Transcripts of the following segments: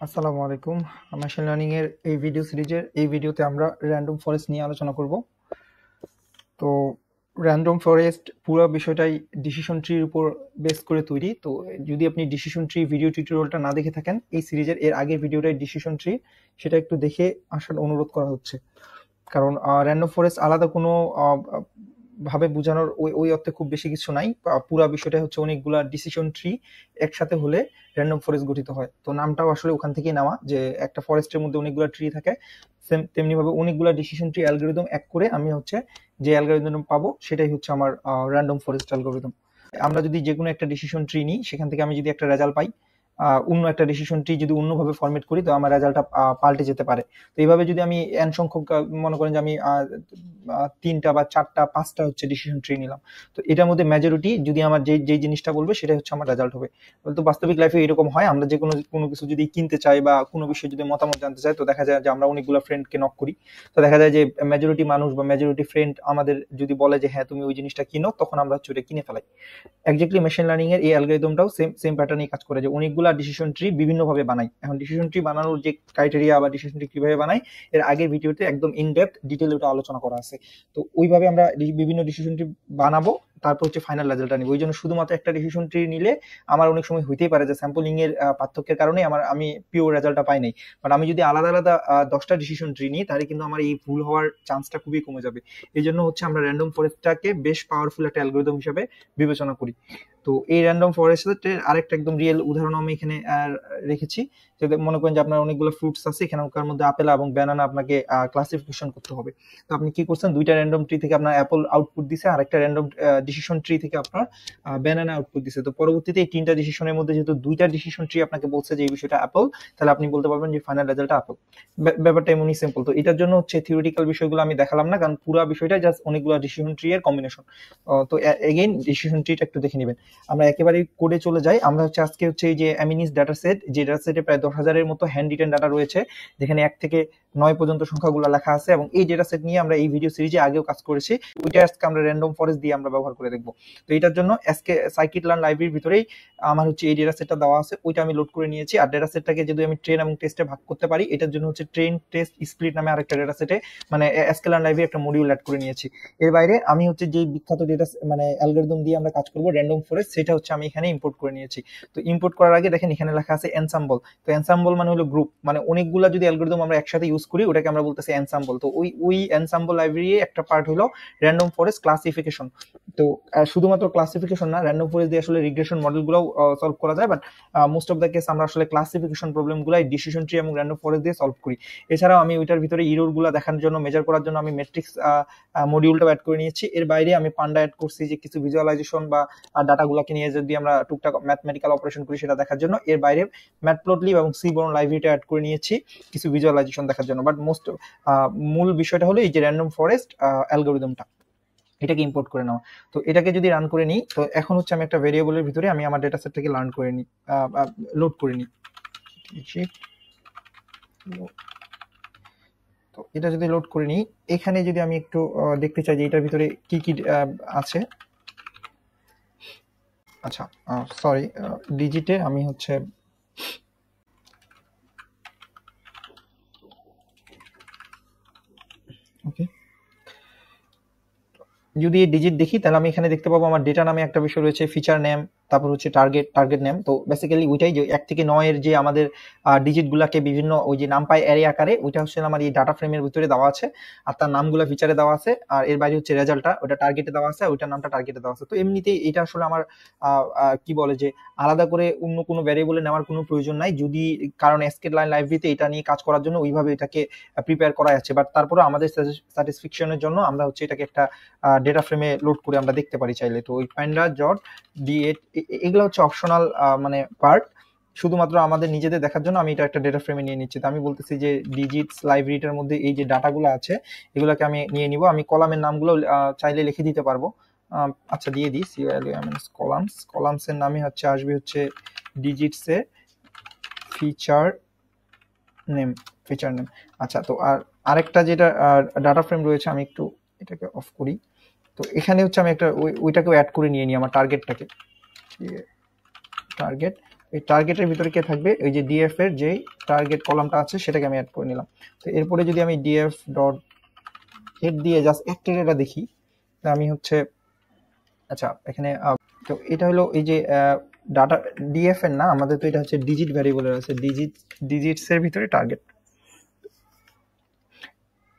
আসসালামু আলাইকুম। Machine learning এর এই ভিডিও সিরিজের এই ভিডিওতে আমরা র্যান্ডম ফরেস্ট নিয়ে আলোচনা করব। তো র্যান্ডম ফরেস্ট পুরো বিষয়টাই ডিসিশন ট্রির উপর বেস করে তৈরি। তো যদি আপনি ডিসিশন ট্রি ভিডিও টিউটোরিয়ালটা না দেখে থাকেন, এই সিরিজের আগের ভিডিওটাই ডিসিশন ট্রি, সেটা একটু দেখে আসার অনুরোধ করা হচ্ছে। কারণ র্যান্ডম ফরেস্ট আলাদা কোনো ভাবে বোঝানোর ওই অর্থে খুব বেশি কিছু নাই। পুরো বিষয়টা হচ্ছে অনেকগুলা ডিসিশন ট্রি একসাথে হলে র্যান্ডম ফরেস্ট গঠিত হয়। তো নামটাও আসলে ওখান থেকেই নেওয়া, যে একটা ফরেস্টের মধ্যে অনেকগুলা ট্রি থাকে, সেম তেমনি ভাবে অনেকগুলা ডিসিশন ট্রি অ্যালগরিদম এক করে আমি হচ্ছে যে অ্যালগরিদম পাবো সেটাই হচ্ছে আমার র্যান্ডম ফরেস্ট অ্যালগরিদম। আমরা যদি যে কোনো একটা ডিসিশন ট্রি নিই, সেখান থেকে আমি যদি একটা রেজাল্ট পাই, অন্য একটা ডিসিশন ট্রি যদি অন্যভাবে ফরম্যাট করি, তো আমার রেজাল্টটা পাল্টে যেতে পারে। তো এইভাবে যদি আমি এন সংখ্যক মনে করেন যে আমি 3টা বা 4টা 5টা হচ্ছে ডিসিশন ট্রি নিলাম, তো এটার মধ্যে মেজরিটি যদি আমার যেই জিনিসটা বলবে সেটাই হচ্ছে আমার রেজাল্ট হবে। তো বাস্তবিক লাইফে এরকম হয়, আমরা যে কোনো কিছু যদি কিনতে চাই বা কোনো বিষয়ে যদি মতামত জানতে চাই, তো দেখা যায় যে আমরা অনেকগুলো ফ্রেন্ডকে নক করি। তো দেখা যায় যে মেজরিটি মানুষ বা মেজরিটি ফ্রেন্ড আমাদের যদি বলে যে হ্যাঁ তুমি ওই জিনিসটা কিনো, তখন আমরা হচ্ছে ওটা কিনে ফেলাই। এক্স্যাক্টলি মেশিন লার্নিং এর এই অ্যালগরিদমটাও সেম প্যাটার্নেই কাজ করে, যে অনেকগুলা ডিসিশন ট্রি বিভিন্নভাবে বানাই। এখন ডিসিশন ট্রি বানানোর যে ক্রাইটেরিয়া বা ডিসিশন ট্রি কিভাবে বানাই, এর আগের ভিডিওতে একদম ইন ডেপথ ডিটেইলে ওটা আলোচনা করা আছে। তো ওইভাবে আমরা বিভিন্ন ডিসিশন ট্রি বানাবো, তারপর হচ্ছে ফাইনাল রেজাল্টটা নিব। ওই জন্য শুধুমাত্র একটা ডিসিশন ট্রি নিলে আমার অনেক সময় হইতেই পারে যে স্যাম্পলিং এর পার্থক্যের কারণে আমি পিওর রেজাল্টটা পাই নাই। বাট আমি যদি আলাদা আলাদা 10টা ডিসিশন ট্রি নিই, তাহলে কিন্তু আমার এই ভুল হওয়ার চান্সটা খুবই কমে যাবে। এই জন্য হচ্ছে আমরা র্যান্ডম ফরেস্টটাকে বেশ পাওয়ারফুল একটা অ্যালগরিদম হিসেবে বিবেচনা করি। তো এই র্যান্ডম ফরেস্টের আরেকটা একদম রিয়েল উদাহরণ আমি এখানে রেখেছি। যদি মনে করেন যে আপনার অনেকগুলো ফ্রুটস আছে, এখানকার মধ্যে আপেল এবং ব্যানানা আপনাকে ক্লাসিফিকেশন করতে হবে। তো আপনি কি করছেন, দুইটা র্যান্ডম ট্রি থেকে আপনার অ্যাপল আউটপুট দিছে, আর একটা র্যান্ডম ডিসিশন ট্রি থেকে আপনার ব্যানানা আউটপুট দিছে। তো পরবর্তীতে এই 3টা ডিসিশনের মধ্যে যেহেতু 2টা ডিসিশন ট্রি আপনাকে বলছে যে এই বিষয়টা অ্যাপল, তাহলে আপনি বলতে পারবেন যে ফাইনাল রেজাল্টটা অ্যাপল। ব্যাপারটা এমনই সিম্পল। তো এটার জন্য হচ্ছে থিওরিটিক্যাল বিষয়গুলো আমি দেখালাম না, কারণ পুরো বিষয়টা জাস্ট অনেকগুলো ডিসিশন ট্রি এর কম্বিনেশন। তো এগেইন ডিসিশন ট্রিটা একটু দেখে নেবেন। আমরা একেবারে কোডে চলে যাই। আমরা হচ্ছে আজকে হচ্ছে এই যে অ্যামিনিস ডাটা সেট, যে ডাটা সেটে প্রায় 10,000-এর মতো হ্যান্ড রিটেন ডাটা রয়েছে, যেখানে 1 থেকে 9 পর্যন্ত সংখ্যাগুলো লেখা আছে, এবং এই ডেটা সেট নিয়ে আমরা এই ভিডিও সিরিজে আগেও কাজ করেছি। ওইটা আজকে আমরা র্যান্ডম ফরেস্ট দিয়ে আমরা ব্যবহার করে দেখবো। তো এটার জন্য আজকে সাইকিট লার্ন লাইব্রেরির ভিতরেই আমার হচ্ছে এই ডেটা সেটটা দেওয়া আছে, ওইটা আমি লোড করে নিয়েছি। আর ডেটা সেটটাকে যদি আমি ট্রেন এবং টেস্টে ভাগ করতে পারি, এটার জন্য হচ্ছে ট্রেন টেস্ট স্প্লিট নামে আরেকটা ডেটা সেটে মানে আজকে লার্ন লাইব্রেরি একটা মডিউল অ্যাড করে নিয়েছি। এর বাইরে আমি হচ্ছে যে বিখ্যাত ডেটা মানে অ্যালগরিদম দিয়ে আমরা কাজ করবো র্যান্ডম ফরেস্ট, সেটা হচ্ছে আমি এখানে ইম্পোর্ট করে নিয়েছি। তো ইম্পোর্ট করার আগে দেখেন এখানে লেখা আছে এনসাম্বল। তো এনসাম্বল মানে হলো গ্রুপ, মানে অনেকগুলা যদি অ্যালগরিদম আমরা একসাথে ইউজ করি, ওটাকে আমরা বলতেছি এনসাম্বল। তো ওই এনসাম্বল লাইব্রেরি একটা পার্ট হলো র্যান্ডম ফরেস্ট ক্লাসিফিকেশন। তো শুধুমাত্র ক্লাসিফিকেশন না, র্যান্ডম ফরেস্ট দিয়ে আসলে রিগ্রেশন মডেলগুলোও সলভ করা যায়, but most of the case আমরা আসলে ক্লাসিফিকেশন প্রবলেমগুলাই ডিসিশন ট্রি এবং র্যান্ডম ফরেস্ট দিয়ে সলভ করি। এছাড়াও আমি ওইটার ভিতরে ইররগুলো দেখানোর জন্য, মেজার করার জন্য আমি ম্যাট্রিক্স মডিউলটা অ্যাড করে নিয়েছি। এর বাইরে আমি পান্ডা অ্যাড করছি, যে কিছু ভিজুয়ালাইজেশন বা ডাটাগুলোকে নিয়ে যদি আমরা টুকটাক ম্যাথমেটিক্যাল অপারেশন করি সেটা দেখার জন্য। এর বাইরে ম্যাটপ্লটলিব এবং সিবর্ন লাইব্রেরিটা অ্যাড করে নিয়েছি কিছু ভিজুয়ালাইজেশন দেখার জন্য। বাট মূল বিষয়টা হলো এই যে র্যান্ডম ফরেস্ট অ্যালগরিদমটা, এটাকে ইম্পোর্ট করে নাও। তো এটাকে যদি রান করে নিই, তো এখন হচ্ছে আমি একটা ভেরিয়েবলের ভিতরে আমি আমার ডেটা সেটটাকে লার্ন করে নিই, লোড করে নিই। তো এটা যদি লোড করে নিই, এখানে যদি আমি একটু দেখতে চাই যে এটার ভিতরে কি কি আছে। আচ্ছা, সরি, ডিজিটে আমি হচ্ছে ওকে, যদি এই ডিজিট দেখি, তাহলে আমি এখানে দেখতে পাবো আমার ডেটা নামে একটা বিষয় রয়েছে, ফিচার নেম, তারপর হচ্ছে টার্গেট নেম। তো বেসিক্যালি ওইটাই, যে 1 থেকে 9 এর যে আমাদের ডিজিটগুলোকে বিভিন্ন ওই যে নাম পায় অ্যারে আকারে, ওইটা হচ্ছে আমার এই ডাটা ফ্রেমের ভিতরে দেওয়া আছে, আর তার নামগুলো ফিচারে দেওয়া আছে। আর এর বাইরে হচ্ছে রেজাল্টটা, ওটা টার্গেটে দেওয়া আছে, ওইটার নামটা টার্গেটে দেওয়া আছে। তো এমনিতেই এটা আসলে আমার কি বলে যে আলাদা করে অন্য কোনো ভ্যারিয়েবলে নেওয়ার কোনো প্রয়োজন নাই, যদি কারণ এসকে লাইন লাইব্রেরিতে এটা নিয়ে কাজ করার জন্য ওইভাবে এটাকে প্রিপেয়ার করা আছে। বাট তারপরে আমাদের স্যাটিসফ্যাকশনের জন্য আমরা হচ্ছে এটাকে একটা ডেটা ফ্রেমে লোড করে আমরা দেখতে পারি চাইলে। তো ওই প্যান্ডা ডট ডি8 এগুলো হচ্ছে অপশনাল মানে পার্ট, শুধুমাত্র আমাদের নিজেদের দেখার জন্য আমি এটা একটা ডেটা ফ্রেমে নিয়ে নিচ্ছি। তো আমি বলতেছি যে ডিজিটস লাইব্রেরিটার মধ্যে এই যে ডাটাগুলো আছে, এগুলোকে আমি নিয়ে নিব। আমি কলামের নামগুলো চাইলে লিখে দিতে পারবো। আচ্ছা, দিয়ে দিই কলামসের নামে হচ্ছে আসবে হচ্ছে ডিজিটসের ফিচার নেম। আচ্ছা, তো আর আরেকটা যেটা ডাটা ফ্রেম রয়েছে, আমি একটু এটাকে অফ করি। তো এখানে হচ্ছে আমি একটা ওইটাকেও অ্যাড করে নিয়ে নিই আমার টার্গেট, এই টার্গেটের ভিতরে কে থাকবে, এই যে ডিএফ এর যে টার্গেট কলামটা আছে সেটাকে আমি অ্যাড করে নিলাম। তো এরপরে যদি আমি ডিএফ ডট হেড দিয়ে জাস্ট একটা ডেটা দেখি, আমি হচ্ছে আচ্ছা এখানে তো এটা হলো এই যে ডাটা ডিএফ এর না, আমাদের তো এটা হচ্ছে ডিজিট ভ্যারিয়েবলের আছে, ডিজিটস এর ভিতরে টার্গেট।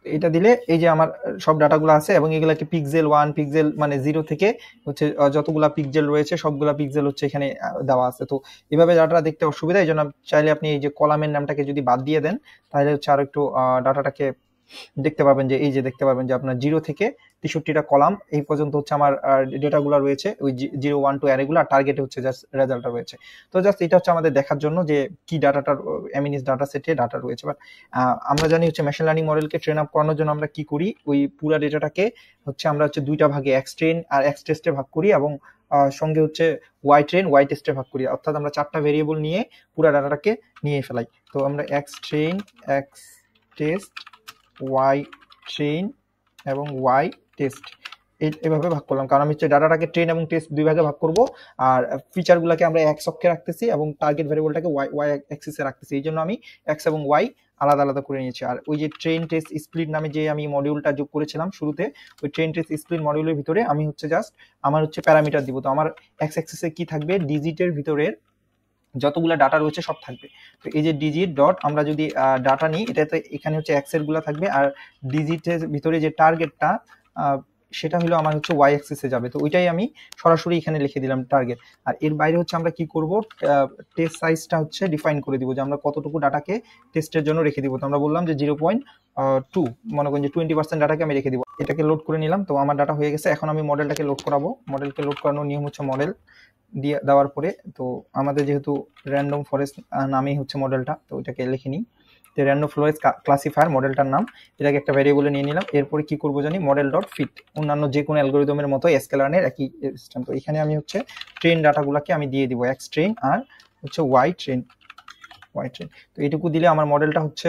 এটা দিলে এই যে আমার সব ডাটাগুলো আছে এবং এগুলাকে পিক্সেল 1 পিক্সেল মানে 0 থেকে হচ্ছে যতগুলা পিক্সেল রয়েছে সবগুলা পিক্সেল হচ্ছে এখানে দেওয়া আছে। তো এভাবে ডাটা দেখতে অসুবিধা, এই জন্য চাইলে আপনি এই যে কলামের নামটাকে যদি বাদ দিয়ে দেন তাহলে হচ্ছে আরো একটু ডাটাটাকে দেখতে পাবেন যে এই যে দেখতে পাবেন যে আপনার 0 থেকে 63টা কলাম এই পর্যন্ত হচ্ছে আমার ডেটাগুলো রয়েছে, ওই 0 1 2 অ্যারেগুলো, আর টার্গেটে হচ্ছে জাস্ট রেজাল্টটা রয়েছে। তো জাস্ট এটা হচ্ছে আমাদের দেখার জন্য যে কি ডাটাটার এমিনিস ডাটা সেটে ডাটা রয়েছে। বাট আমরা জানি হচ্ছে মেশিন লার্নিং মডেলকে ট্রেন আপ করানোর জন্য আমরা কি করি, ওই পুরো ডেটাটাকে হচ্ছে আমরা হচ্ছে দুইটা ভাগে এক্স ট্রেন আর এক্স টেস্টে ভাগ করি এবং সঙ্গে হচ্ছে ওয়াই ট্রেন ওয়াই টেস্টে ভাগ করি, অর্থাৎ আমরা 4টা ভেরিয়েবল নিয়ে পুরো ডাটাটাকে নিয়ে ফেলাই। তো আমরা X train, X test, Y train এবং ওয়াই টেস্ট এভাবে ভাগ করলাম, কারণ আমি হচ্ছে ডাটাটাকে ট্রেন এবং টেস্ট দুই ভাগে ভাগ করব, আর ফিচারগুলোকে আমরা এক্স অক্ষে রাখতেছি এবং টার্গেট ভ্যারিয়েবলটাকে ওয়াই অ্যাক্সিসে রাখতেছি। এই জন্য আমি এক্স এবং ওয়াই আলাদা আলাদা করে নিয়েছি। আর ওই যে ট্রেন টেস্ট স্প্লিট নামে যে আমি মডিউলটা যোগ করেছিলাম শুরুতে, ওই ট্রেন টেস্ট স্প্লিট মডিউলের ভিতরে আমি হচ্ছে জাস্ট আমার হচ্ছে প্যারামিটার দিব। তো আমার এক্স অ্যাক্সিসে কি থাকবে, ডিজিটের ভিতরের যতগুলা ডাটা রয়েছে সব থাকবে। তো এই যে ডিজিট ডট আমরা যদি ডাটা নিই, এটাতে এখানে হচ্ছে এক্স এর গুলা থাকবে, আর ডিজিটের ভিতরে যে টার্গেটটা সেটা হলো আমার হচ্ছে ওয়াই অ্যাক্সিসে যাবে। তো ওইটাই আমি সরাসরি এখানে লিখে দিলাম টার্গেট। আর এর বাইরে হচ্ছে আমরা কি করব, টেস্ট সাইজটা হচ্ছে ডিফাইন করে দিব যে আমরা কতটুকু ডাটাকে টেস্টের জন্য রেখে দিব। তো আমরা বললাম যে 0.2, মনে করেন যে 20% ডাটাকে আমি রেখে দিব। এটাকে লোড করে নিলাম। তো আমার ডাটা হয়ে গেছে, এখন আমি মডেলটাকে লোড করাবো। মডেলকে লোড করানোর নিয়ম হচ্ছে মডেল দিয়ে দেওয়ার পরে, তো আমাদের যেহেতু র্যান্ডম ফরেস্ট নামেই হচ্ছে মডেলটা, তো এটাকে লিখে নিই যে র্যান্ডম ফরেস্ট ক্লাসিফায়ার মডেলটার নাম, এটাকে একটা ভ্যারিয়েবলে নিয়ে নিলাম। এরপরে কি করবো জানি, মডেল ডট ফিট, অন্যান্য যে কোনো অ্যালগোরিদমের মতো স্কেলারের একই সিস্টেম। তো এখানে আমি হচ্ছে ট্রেন ডাটাগুলোকে আমি দিয়ে দিব এক্স ট্রেন আর হচ্ছে ওয়াই ট্রেন। তো এইটুকু দিলে আমার মডেলটা হচ্ছে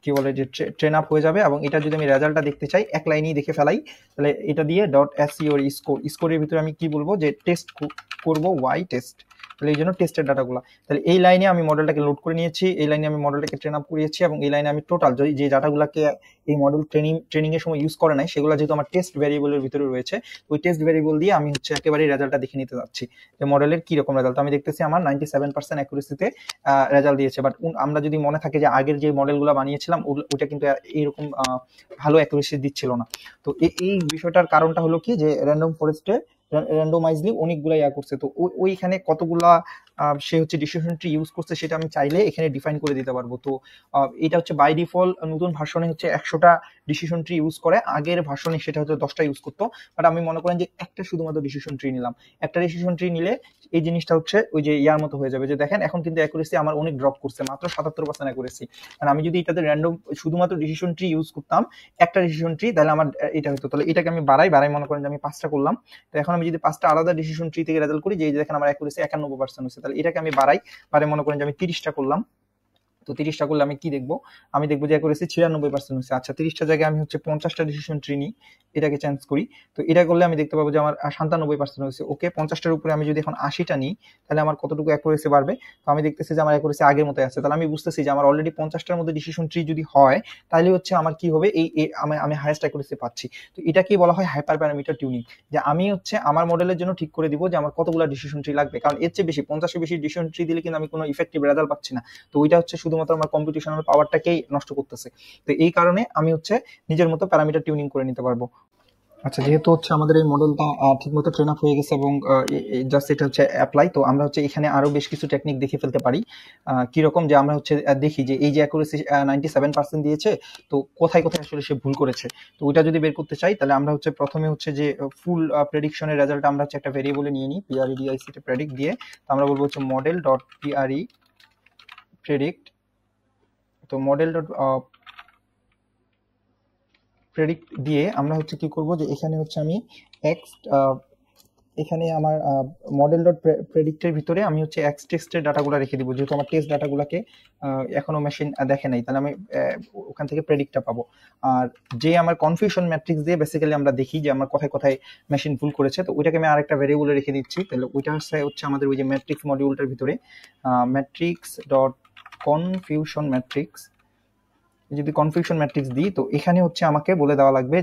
কি বলে যে ট্রেন আপ হয়ে যাবে। এবং এটা যদি আমি রেজাল্টটা দেখতে চাই এক লাইনেই দেখে ফেলাই, তাহলে এটা দিয়ে ডট এসইও স্কোরের ভিতরে আমি কি বলবো যে টেস্ট করব ওয়াই টেস্ট, তাহলে এই জন্য টেস্টের ডাটাগুলো। তাহলে এই লাইনে আমি মডেলটাকে লোড করে নিয়েছি, এই লাইনে আমি মডেলটাকে ট্রেন আপ করিয়েছি, এবং এই লাইনে আমি টোটাল যে ডাটাগুলোকে এই মডেল ট্রেনিং এর সময় ইউজ করে নাই সেগুলো যেহেতু আমার টেস্ট ভ্যারিয়েবলের ভিতরে রয়েছে, ওই টেস্ট ভ্যারিয়েবল দিয়ে আমি হচ্ছে একেবারে রেজাল্টটা দেখে নিতে যাচ্ছি যে মডেলের কি রকম রেজাল্ট। আমি দেখতেছি আমার 97% অ্যাকুরেসিতে রেজাল্ট দিয়েছে। বাট আমরা যদি মনে থাকে যে আগের যে মডেলগুলো বানিয়েছিলাম ওটা কিন্তু এইরকম ভালো অ্যাকুরেসি দিচ্ছিল না। তো এই বিষয়টার কারণটা হলো কি, যে র্যান্ডম ফরেস্টে র্যান্ডমাইজলি অনেকগুলা করছে। তো ওইখানে কতগুলা সে হচ্ছে ডিসিশন ট্রি ইউজ করছে সেটা আমি চাইলে এখানে ডিফাইন করে দিতে পারবো। তো এটা হচ্ছে বাই ডিফল্ট নতুন ভার্সনে হচ্ছে 100টা ডিসিশন ট্রি ইউজ করে, আগের ভার্সনে সেটা হচ্ছে 10টা ইউজ করতো। বাট আমি মনে করেন যে একটা শুধুমাত্র ডিসিশন ট্রি নিলাম, একটা ডিসিশন ট্রি নিলে এই জিনিসটা হচ্ছে ওই যে ইয়ার মতো হয়ে যাবে, যে দেখেন এখন কিন্তু অ্যাকুরেসি আমার অনেক ড্রপ করছে, মাত্র 77% অ্যাকুরেসি। আর আমি যদি এটাতে র্যান্ডম শুধুমাত্র ডিসিশন ট্রি ইউজ করতাম, একটা ডিসিশন ট্রি, তাহলে আমার এটা হতো। তাহলে এটাকে আমি বাড়াই মনে করেন যে আমি 5টা করলাম। তো এখন আমি যদি 5টা আলাদা ডিসিশন ট্রি থেকে রেজাল্ট করি, যে দেখেন আমার অ্যাকুরেসি 91% হচ্ছে, তাহলে এটাকে আমি বাড়াই মনে করেন যে আমি 30টা করলাম। তো 30টা করলে আমি কি দেখবো, আমি দেখবো যে অ্যাকুরেসি 96% হচ্ছে। আচ্ছা 30টা জায়গায় আমি হচ্ছে 50টা ডিসিশন ট্রি নিই, এটাকে চেঞ্জ করি। তো এটা করলে আমি দেখতে পাবো যে আমার 97% হচ্ছে। ওকে, 50টার উপরে আমি যদি এখন 80টা নিই, তাহলে আমার কতটুকু অ্যাকুরেসি বাড়বে। তো আমি দেখতেছি যে আমার অ্যাকুরেসি আগের মতোই আছে। তাহলে আমি বুঝতেছি যে আমার অলরেডি 50টার মধ্যে ডিসিশন ট্রি যদি হয়, তাহলে হচ্ছে আমার কি হবে, আমি হাইয়েস্ট অ্যাকুরেসি পাচ্ছি। তো এটাকেই বলা হয় হাইপার প্যারামিটার টিউনিং, যে আমি হচ্ছে আমার মডেলের জন্য ঠিক করে দিব যে আমার কতগুলো ডিসিশন ট্রি লাগবে। কারণ এর চেয়ে বেশি 50-এর বেশি ডিসিশন ট্রি দিলে কিন্তু আমি কোনো ইফেক্টিভ রেজাল্ট পাচ্ছি না। তো ওইটা হচ্ছে শুধুমাত্র আমার কম্পিটিশনাল পাওয়ারটাকেই নষ্ট করতেছে। তো এই কারণে আমি হচ্ছে নিজের মতো প্যারামিটার টিউনিং করে নিতে পারবো। আচ্ছা, যেহেতু হচ্ছে আমাদের এই মডেলটা ঠিকমতো ট্রেন আপ হয়ে গেছে এবং জাস্ট এটা হচ্ছে অ্যাপ্লাই, তো আমরা হচ্ছে এখানে আরো বেশ কিছু টেকনিক দেখে ফেলতে পারি। কিরকম, যে আমরা হচ্ছে দেখি যে এই যে অ্যাকুরেসি 97% দিয়েছে, তো কোথায় কোথায় আসলে সে ভুল করেছে। তো ওইটা যদি বের করতে চাই, তাহলে আমরা হচ্ছে প্রথমে হচ্ছে যে ফুল প্রেডিকশনের রেজাল্ট আমরা হচ্ছে একটা ভেরিয়েবলে নিয়ে নিই, PREDICT প্রেডিক্ট দিয়ে। তো আমরা বলবো হচ্ছে মডেল ডট PRE প্রেডিক্ট। তো মডেল ডট প্রেডিক্ট দিয়ে আমরা হচ্ছে কি করব, যে এখানে হচ্ছে আমি এক্স এখানে আমার মডেল ডট প্রেডিক্টের ভিতরে আমি হচ্ছে এক্স টেস্টের ডাটাগুলো রেখে দিব, যেহেতু আমার টেস্ট ডাটাগুলোকে এখনো মেশিন দেখে নাই, তাহলে আমি ওখান থেকে প্রেডিক্টটা পাবো। আর যে আমার কনফিউশন ম্যাট্রিক্স দিয়ে বেসিক্যালি আমরা দেখি যে আমার কোথায় কোথায় মেশিন ভুল করেছে, তো ওইটাকে আমি আরেকটা ভেরিয়েবলে রেখে দিচ্ছি। তাহলে ওইটা হচ্ছে আমাদের ওই যে ম্যাট্রিক্স মডিউলটার ভিতরে ম্যাট্রিক্স ডট কনফিউশন ম্যাট্রিক্স। যদি কনফিউশন ম্যাট্রিক্স দিই, তো এখানে হচ্ছে আমাকে বলে দেওয়া লাগবে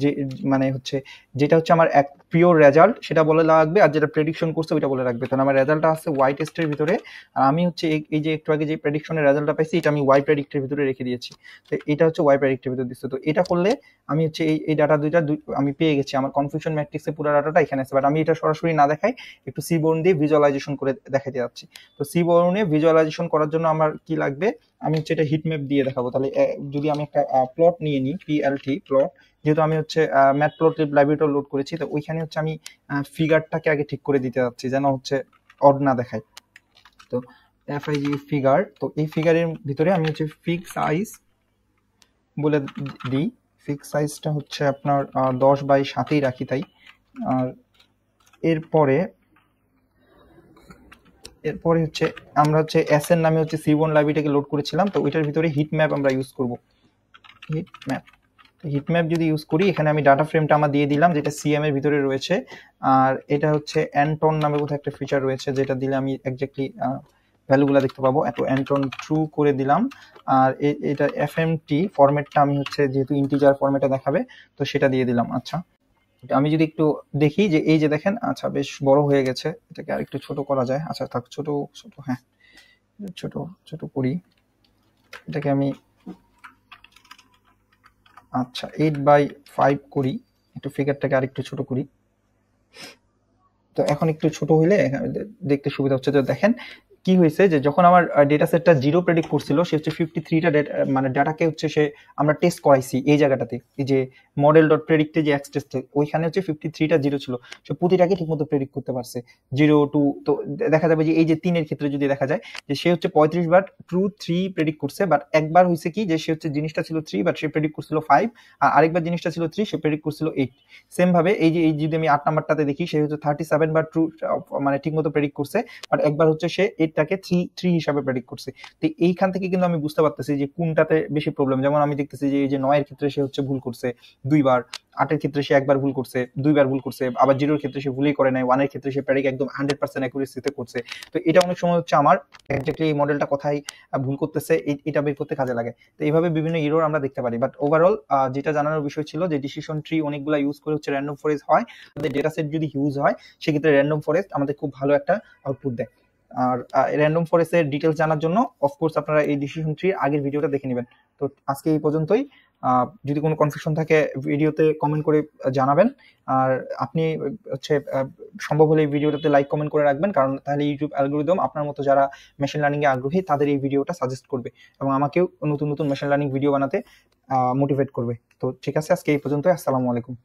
যে মানে হচ্ছে যেটা হচ্ছে আমার এক পিওর রেজাল্ট সেটা বলে দেওয়া লাগবে, আর যেটা প্রেডিকশন করছে ওইটা বলে রাখবে। তাহলে আমার রেজাল্টটা আছে ওয়াই টেস্টের ভিতরে, আর আমি হচ্ছে এই যে একটু আগে যে প্রেডিকশনের রেজাল্টটা পাইছি এটা আমি ওয়াই প্রেডিক্টের ভিতরে রেখে দিয়েছি। তো এটা হচ্ছে ওয়াই প্রেডিক্টের ভিতরে দিচ্ছে। তো এটা করলে আমি হচ্ছে এই ডাটা দুইটা আমি পেয়ে গেছি, আমার কনফিউশন ম্যাট্রিক্সের পুরো ডাটাটা এখানে আছে। বাট আমি এটা সরাসরি না দেখাই, একটু সিবোর্ন দিয়ে ভিজুয়ালাইজেশন করে দেখাতে যাচ্ছি। তো সিবোর্নে ভিজুয়ালাইজেশন করার জন্য আমার কি লাগবে, আমি হচ্ছে এটা হিটম্যাপ দিয়ে দেখাবো। তাহলে যদি আমি একটা প্লট নিয়ে নিই, পিএলটি প্লট, যেহেতু আমি হচ্ছে ম্যাটপ্লটলিব লাইব্রেরিটা লোড করেছি, তো ওইখানে হচ্ছে আমি ফিগারটাকে আগে ঠিক করে দিতে যাচ্ছি যেন হচ্ছে অড না দেখায়। তো এফআইজি ফিগার, তো এই ফিগারের ভিতরে আমি হচ্ছে ফিক্স সাইজ বলে দিই। ফিক্স সাইজটা হচ্ছে আপনার 10/7 রাখি তাই। আর এরপরে হচ্ছে আমরা হচ্ছে এস এর নামে হচ্ছে সিবোর্ন লাইব্রেরিটাকে লোড করেছিলাম, তো ওইটার ভিতরে হিট ম্যাপ আমরা ইউজ করব। হিট ম্যাপ যদি ইউজ করি, এখানে আমি ডাটা ফ্রেমটা আমার দিয়ে দিলাম যেটা সিএম এর ভিতরে রয়েছে। আর এটা হচ্ছে অ্যান্টন নামে কোথাও একটা ফিচার রয়েছে যেটা দিলে আমি এক্স্যাক্টলি ভ্যালুগুলো দেখতে পাবো। এত অ্যান্টন ট্রু করে দিলাম। আর এটা এফএমটি ফরম্যাটটা আমি হচ্ছে যেহেতু ইন্টিজার ফরম্যাটে দেখাবে, তো সেটা দিয়ে দিলাম। আচ্ছা, আমি যদি একটু দেখি যে এই যে দেখেন, আচ্ছা বেশ বড় হয়ে গেছে, এটাকে আর একটু ছোট করা যায়। আচ্ছা থাক, ছোট ছোট, হ্যাঁ ছোট ছোট করি এটাকে আমি। আচ্ছা 8/5 করি, একটু ফিগারটাকে আর একটু ছোট করি। তো এখন একটু ছোট হইলে দেখতে সুবিধা হচ্ছে। তো দেখেন কি হয়েছে যে যখন আমার ডেটা সেটটা 0 প্রেডিক্ট করছিল, সে হচ্ছে 53টা মানে ডাটাকে হচ্ছে সে আমরা টেস্ট করাইছি এই জায়গাটাতে, এই যে মডেল ডট প্রেডিক্টে যে এক্স টেস্টে ওইখানে হচ্ছে 53টা 0 ছিল, সে প্রতিটাকে ঠিকমতো প্রেডিক্ট করতে পারছে 0 2। তো দেখা যাবে যে এই যে 3-এর ক্ষেত্রে যদি দেখা যায় যে সে হচ্ছে 35 বার ট্রু 3 প্রেডিক্ট করছে, বাট একবার হয়েছে কি যে সে হচ্ছে জিনিসটা ছিল 3 বাট সে প্রেডিক্ট করছিল 5, আর আরেকবার জিনিসটা ছিল 3 সে প্রেডিক্ট করছিল 8। সেম ভাবে এই যে যদি আমি 8 নাম্বারটাতে দেখি, সে হচ্ছে 37 বার ট্রু মানে ঠিকমতো প্রেডিক্ট করছে, বাট একবার হচ্ছে সে 8টাকে 3 হিসাবে প্রেডিক্ট করছে। তো এইখান থেকে কিন্তু আমি বুঝতে পারতেছি যে কোনটাতে বেশি প্রবলেম। যেমন আমি দেখতেছি যে এই যে 9 এর ক্ষেত্রে সে হচ্ছে ভুল করছে 2 বার, 8 এর ক্ষেত্রে সে একবার ভুল করছে, 2 বার ভুল করছে, আবার 0 এর ক্ষেত্রে সে ভুলই করে নাই, 1 এর ক্ষেত্রে সে প্রেডিক্ট একদম 100% অ্যাকুরেসিতে করছে। তো এটা অনেক সময় হচ্ছে আমার এক্স্যাক্টলি এই মডেলটা কোথায় ভুল করতেছে এটা বের করতে কাজে লাগে। তো এইভাবে বিভিন্ন এরর আমরা দেখতে পারি। বাট ওভারঅল যেটা জানানোর বিষয় ছিল যে ডিসিশন ট্রি অনেকগুলা ইউজ করে হচ্ছে র্যান্ডম ফরেস্ট হয়, আমাদের ডেটা সেট যদি হিউজ হয় সেক্ষেত্রে র্যান্ডম ফরেস্ট আমাদের খুব ভালো একটা আউটপুট দেয়। আর র্যান্ডম ফরেস্টের ডিটেলস জানার জন্য অফকোর্স আপনারা এই ডিসিশন ট্রির আগের ভিডিওটা দেখে নেবেন। তো আজকে এই পর্যন্তই। যদি কোনো কনফিউশন থাকে ভিডিওতে কমেন্ট করে জানাবেন। আর আপনি হচ্ছে সম্ভব হলে এই ভিডিওটাতে লাইক কমেন্ট করে রাখবেন, কারণ তাহলে ইউটিউব অ্যালগরিদম আপনার মতো যারা মেশিন লার্নিং এ আগ্রহী তাদের এই ভিডিওটা সাজেস্ট করবে এবং আমাকেও নতুন নতুন মেশিন লার্নিং ভিডিও বানাতে মোটিভেট করবে। তো ঠিক আছে, আজকে এই পর্যন্তই। আসসালামু আলাইকুম।